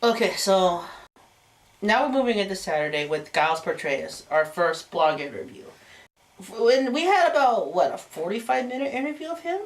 Okay, so now we're moving into Saturday with Giles Portrayas, our first blog interview. When we had about what, a 45-minute interview of him?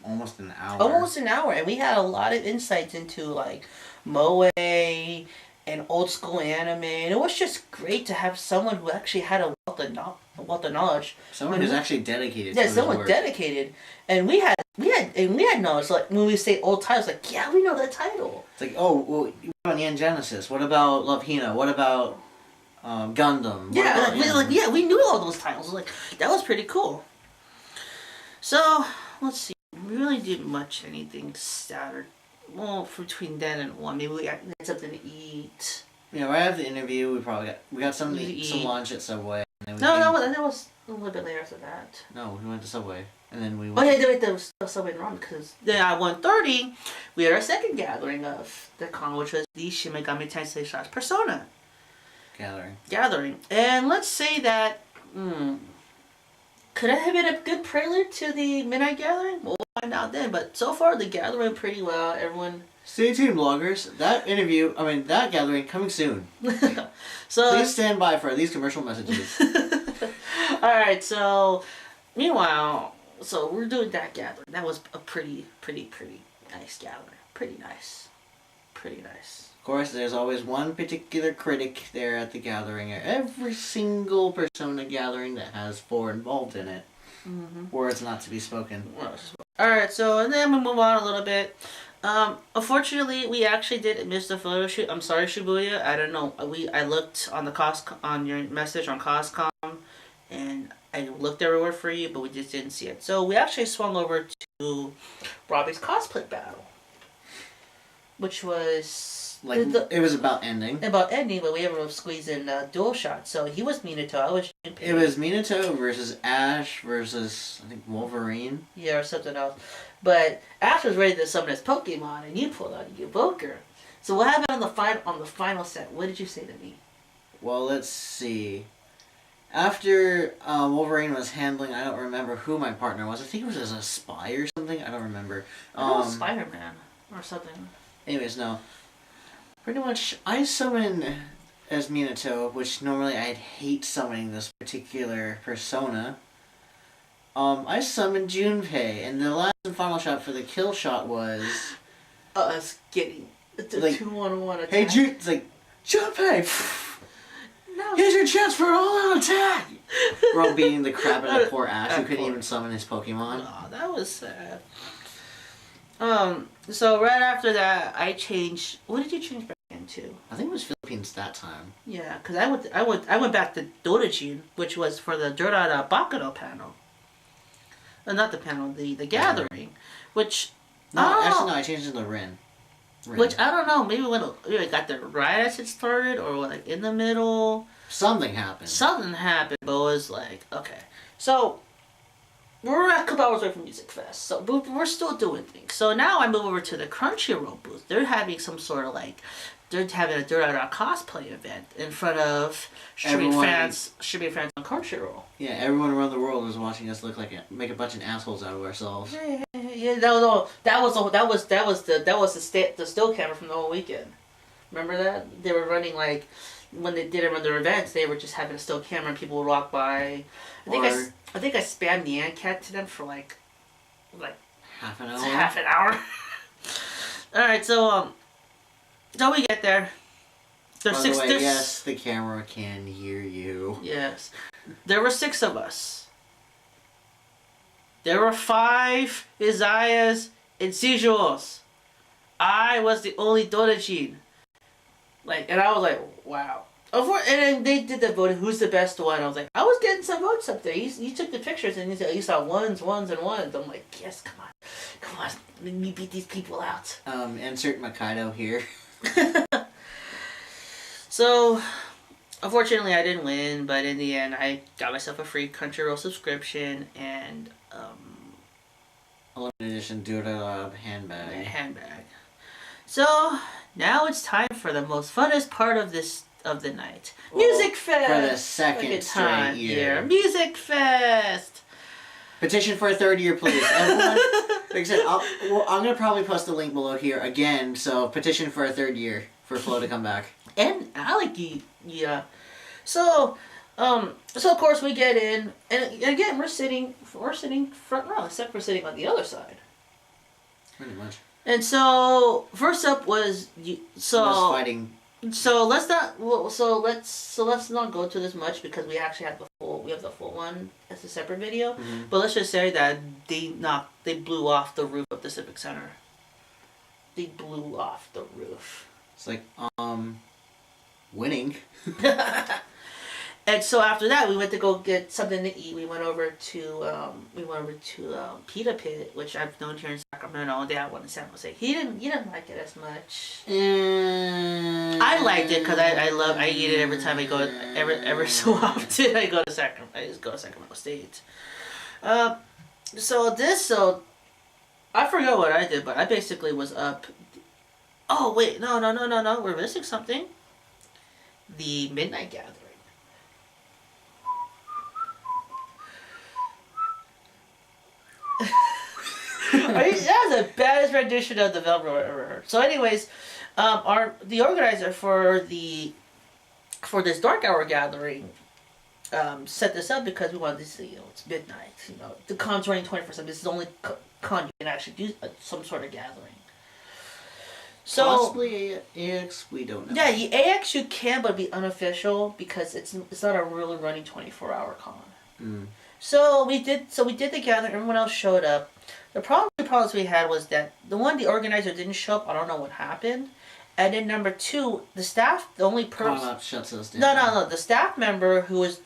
Almost an hour. Almost an hour, and we had a lot of insights into like moe and old school anime, and it was just great to have someone who actually had a wealth of knowledge. Someone who's actually dedicated. Yeah, to someone work. dedicated, and we had knowledge. Like when we say old titles, like yeah, we know that title. It's like, oh, well, what about Neon Genesis? What about Love Hina? What about Gundam? Yeah, about, we knew all those titles. Like that was pretty cool. So let's see. We really didn't much anything Saturday. Well, between then and 1, maybe we had something to eat. Yeah, right after the interview, we got some lunch at Subway. And then That was a little bit later after that. No, we went to Subway, and then we. Oh yeah, there was Subway run because then at 1:30 we had our second gathering of the con, which was the Shin Megami Tensei / Persona gathering, and let's say that could it have been a good prelude to the midnight gathering? We'll find out then. But so far the gathering went pretty well. Everyone. Stay tuned, bloggers. That gathering coming soon. So please stand by for these commercial messages. Alright, so meanwhile, so we're doing that gathering. That was a pretty nice gathering. Pretty nice. Of course, there's always one particular critic there at the gathering. Every single Persona gathering that has 4 involved in it. Mm-hmm. Words not to be spoken. Alright, so and then we move on a little bit. Unfortunately, we actually did miss the photo shoot. I'm sorry, Shibuya. I don't know. I looked on on your message on Coscom, and I looked everywhere for you, but we just didn't see it. So we actually swung over to Robbie's cosplay battle, which was it was about ending. But we were able to squeeze in dual shots. So he was Minato. I was Junpei. It was Minato versus Ash versus I think Wolverine. Yeah, or something else. But Ash was ready to summon his Pokemon, and you pulled out your Evoker. So what happened on the final set? What did you say to me? Well, let's see. After Wolverine was handling, I don't remember who my partner was. I think it was as a spy or something. I don't remember. It was Spider-Man or something. Anyways, no. Pretty much, I summon as Minato, which normally I'd hate summoning this particular persona. I summoned Junpei, and the last and final shot for the kill shot was us getting the 2-1-1 attack. Hey, it's like Junpei. No. Here's your chance for an all-out attack! We're all beating the crap out of poor Ash, who couldn't even summon his Pokemon. Oh, that was sad. So right after that, I changed. What did you change back into? I think it was Philippines that time. Yeah, because I went back to Dorajin, which was for the Durada Bakudo panel. Not the panel, the gathering, which. I changed it to the Rin. Which I don't know. Maybe when it got there right as it started, or like in the middle. Something happened. But it was like okay. So we're a couple hours away from Music Fest, so we're still doing things. So now I move over to the Crunchyroll booth. They're having some sort of like, they're having a Durara cosplay event in front of streaming fans on Crunchyroll. Yeah, everyone around the world was watching us make a bunch of assholes out of ourselves. Yeah, that was the still camera from the whole weekend. Remember that? They were running like, when they didn't run their events, they were just having a still camera and people would walk by. I think I spammed the Cat to them for like half an hour. Alright, so we get there. Yes, the camera can hear you. Yes. There were 6 of us. There were 5 Isaiahs and Sijos. I was the only Dorajin. And I was like, wow. And then they did the voting, who's the best one? I was like, I was getting some votes up there. You took the pictures and you saw ones, and ones. I'm like, yes, come on. Let me beat these people out. Insert Makaido here. So, unfortunately, I didn't win, but in the end, I got myself a free Crunchyroll subscription and a limited edition Duralab handbag. So now it's time for the most funnest part of the night. Music Fest! For the second straight year. Music Fest! Petition for a third year, please. Everyone, like I said, I'm going to probably post the link below here again. So petition for a third year for Flo to come back. And Alec, yeah. So of course we get in, and again we're sitting front row, except we're sitting on the other side. Pretty much. And so first up was fighting. So let's not. Let's not go to this much because we actually have the full one as a separate video. Mm-hmm. But let's just say that they blew off the roof of the Civic Center. They blew off the roof. It's like winning. And so after that, we went to go get something to eat. We went over to Pita Pit, which I've known here in Sacramento. They have one in San Jose. He didn't like it as much. I liked it because I eat it every time I go. Ever so often I go to Sacramento. I just go to Sacramento State. So I forgot what I did, but I basically was up. Oh wait, no, we're missing something. The Midnight Gathering. That was the baddest rendition of the Velcro I've ever heard. So, anyways, the organizer for this Dark Hour gathering set this up because we wanted to see, it's midnight. The con's running 24/7. This is the only con you can actually do some sort of gathering. So possibly AX, we don't know. Yeah, the AX you can, but it'd be unofficial because it's not a really running 24-hour con. Mm. So we did the gathering. Everyone else showed up. The problems we had was that the organizer didn't show up. I don't know what happened. And then number two, the staff, the only person shuts us down. No. The staff member who was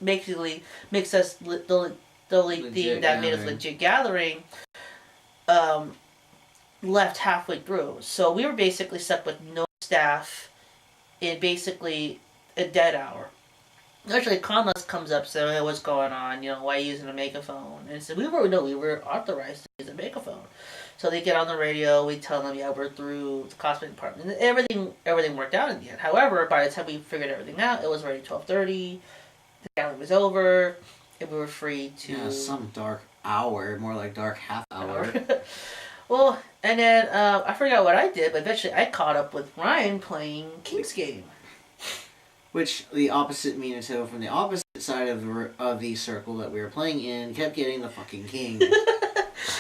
basically makes us the theme that made us legit gathering, left halfway through. So we were basically stuck with no staff in basically a dead hour. Actually, Conless comes up saying, hey, what's going on? Why are you using a megaphone? And so we were authorized to use a megaphone. So they get on the radio, we tell them, yeah, we're through the cosplay department. And everything worked out in the end. However, by the time we figured everything out, it was already 12:30, the gathering was over, and we were free to... Yeah, some dark hour, more like dark half hour. Well, and then I forgot what I did, but eventually I caught up with Ryan playing King's Game. Which the opposite Minato from the opposite side of the circle that we were playing in kept getting the fucking king.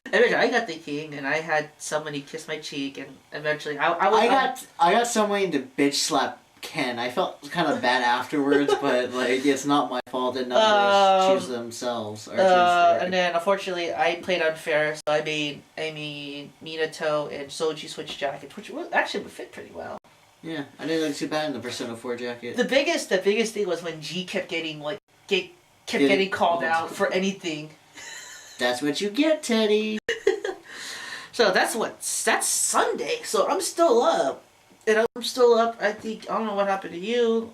Eventually, I got the king, and I had somebody kiss my cheek, and eventually I got somebody to bitch slap Ken. I felt kind of bad afterwards, but it's not my fault that numbers choose themselves. And then unfortunately, I played unfair, so I made Minato and Soji switch jackets, which actually would fit pretty well. Yeah, I didn't look too bad in the Persona 4 jacket. The biggest thing was when G kept getting getting called out for anything. That's what you get, Teddy. So that's Sunday. So I'm still up. And I'm still up. I don't know what happened to you.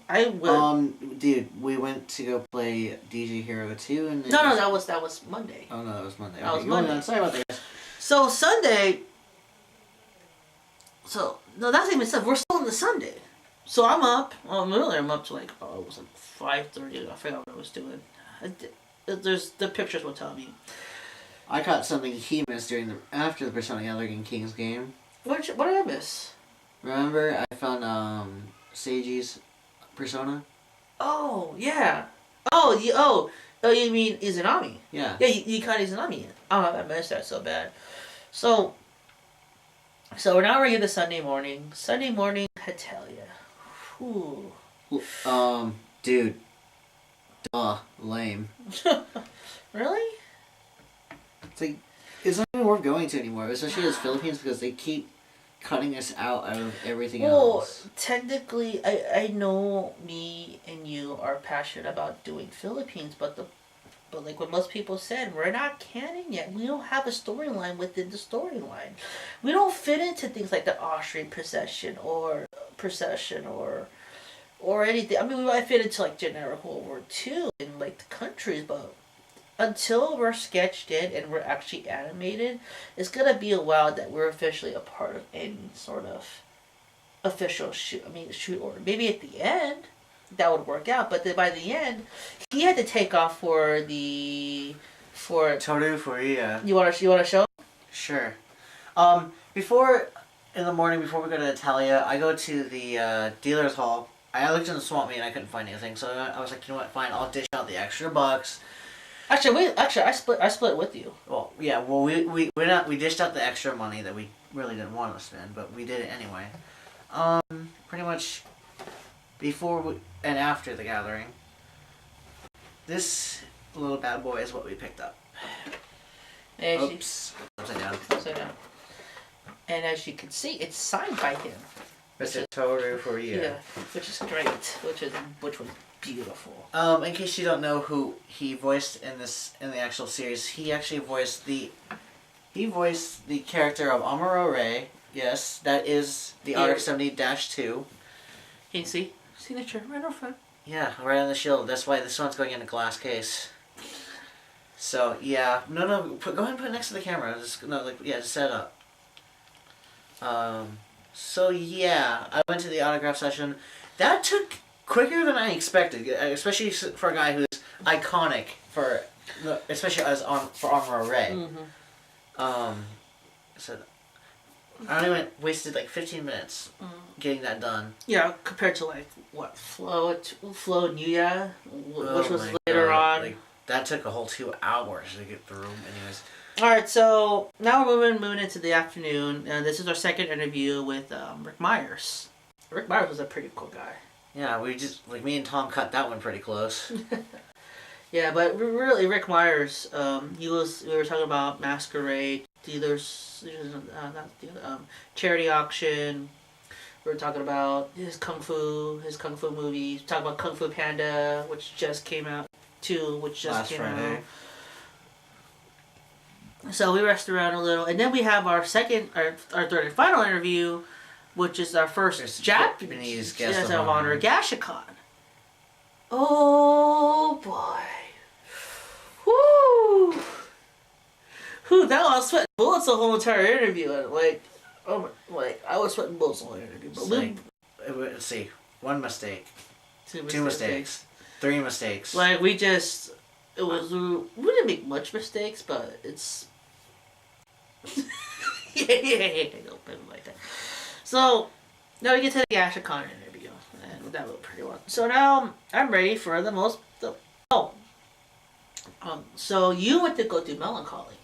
Dude, we went to go play DJ Hero 2 and then... No, that was Monday. Oh no, that was Monday. That was Monday. Sorry about that. So Sunday. So no, that's even said. We're still on the Sunday. So I'm up. Well, literally, I'm up to it was 5:30. I forgot what I was doing. There's the pictures will tell me. I caught something he missed after the Persona Gathering King's game. What did I miss? Remember, I found Seiji's Persona. Oh yeah. Oh, you mean Izanami? Yeah. Yeah, you caught Izanami. Oh, I missed that so bad. So we're now ready to Sunday morning. Sunday morning, Hetalia. Whew. Dude. Duh. Lame. Really? It's not even worth going to anymore, especially as Philippines, because they keep cutting us out of everything else. Well, technically, I know me and you are passionate about doing Philippines, but like what most people said, we're not canon yet. We don't have a storyline within the storyline. We don't fit into things like the Austrian procession or anything. I mean, we might fit into generic World War II and the countries, but until we're sketched in and we're actually animated, it's gonna be a while that we're officially a part of any sort of official shoot order. Maybe at the end that would work out, but then by the end he had to take off for the for Toru Furuya. You wanna show? Sure. Before in the morning before we go to Italia, I go to the dealer's hall. I looked in the swamp meet and I couldn't find anything, so I was like, you know what? Fine, I'll dish out the extra bucks. Actually, I split with you. Well, yeah. Well, we dished out the extra money that we really didn't want to spend, but we did it anyway. Pretty much before and after the gathering. This little bad boy is what we picked up. Oops. Upside down. Upside down. And as you can see, it's signed by him. Mr. Toru Furuya. Yeah, which is great. Which was beautiful. In case you don't know who he voiced in the actual series, he actually voiced the character of Amuro Ray. Yes, that is the RX-70-2. Can you see? Signature right off front. Yeah, right on the shield. That's why this one's going in a glass case. So yeah, no, go ahead and put it next to the camera. Just set it up. So yeah, I went to the autograph session. That took quicker than I expected, especially for a guy who's iconic especially for Armor Ray. Mm-hmm. So I only wasted like 15 minutes getting that done. Yeah, compared to like what Flo Nuya, which was later on. Like, that took a whole 2 hours to get through. Anyways. All right, so now we're moving into the afternoon, and this is our second interview with Rick Myers. Rick Myers was a pretty cool guy. Yeah, me and Tom cut that one pretty close. Yeah, but really, Rick Myers, we were talking about Masquerade, dealers, charity auction. We were talking about his kung fu movies. Talking about Kung Fu Panda, which just came out. 2, which just Last came Friday. out. So we rested around a little, and then we have our third and final interview, which is our first Japanese guest of honor, Gashicon. Oh boy. Woo! Whew, that was sweating bullets the whole entire interview. I was sweating bullets the whole interview. But let's see. 1 mistake. 2 mistakes. 3 mistakes. We didn't make much mistakes, but it's... yeah, don't put it like that. So, now we get to the Gashicon interview, and that went pretty well. So now, I'm ready for so you went to go do Melancholy.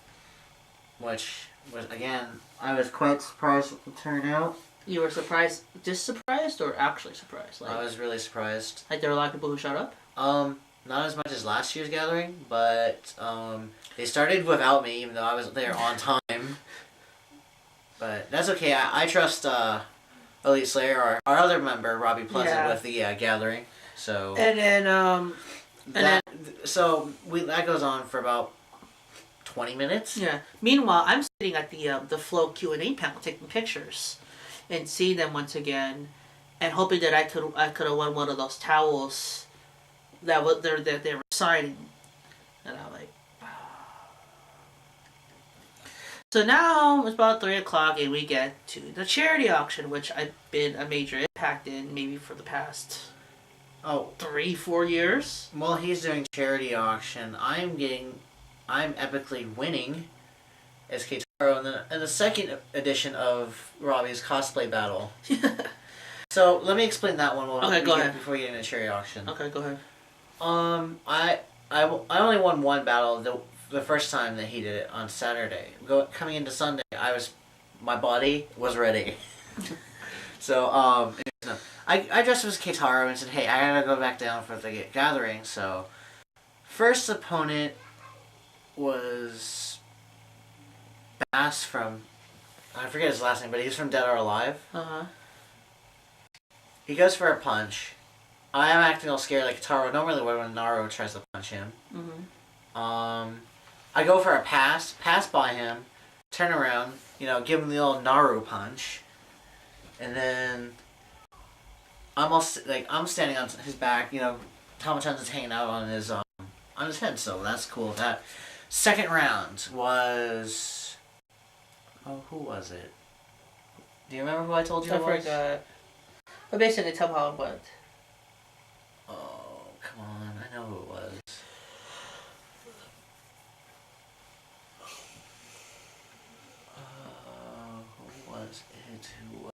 Which was, again, I was quite surprised with the turnout. You were surprised, just surprised, or actually surprised? I was really surprised. Like there were a lot of people who showed up? Not as much as last year's gathering, but they started without me, even though I was there on time. But that's okay. I trust Elite Slayer, our other member, Robbie Pleasant, with the gathering. So and then that goes on for about 20 minutes. Yeah. Meanwhile, I'm sitting at the Flow Q&A panel taking pictures, and seeing them once again, and hoping that I could have won one of those towels that they were signing, and I'm like, wow. So now it's about 3 o'clock, and we get to the charity auction, which I've been a major impact in maybe for the past 3-4 years. While he's doing charity auction, I'm epically winning as Keitaro in the second edition of Robbie's cosplay battle. So let me explain that one before we get into charity auction. Okay, go ahead. I only won one battle the first time that he did it on Saturday. Coming into Sunday, my body was ready. So I dressed up as Keitaro and said, hey, I gotta go back down for the gathering. So first opponent was Bass from, I forget his last name, but he's from Dead or Alive. He goes for a punch. I am acting all scared like Taro normally would when Naru tries to punch him. I go for a pass by him, turn around, give him the old Naru punch, and then I'm standing on his back, Tama-chan's hanging out on his head, so that's cool. That second round was, who was it? Do you remember who I told you it was? I forgot. But basically, tell me how it went. Oh, come on. I know who it was. it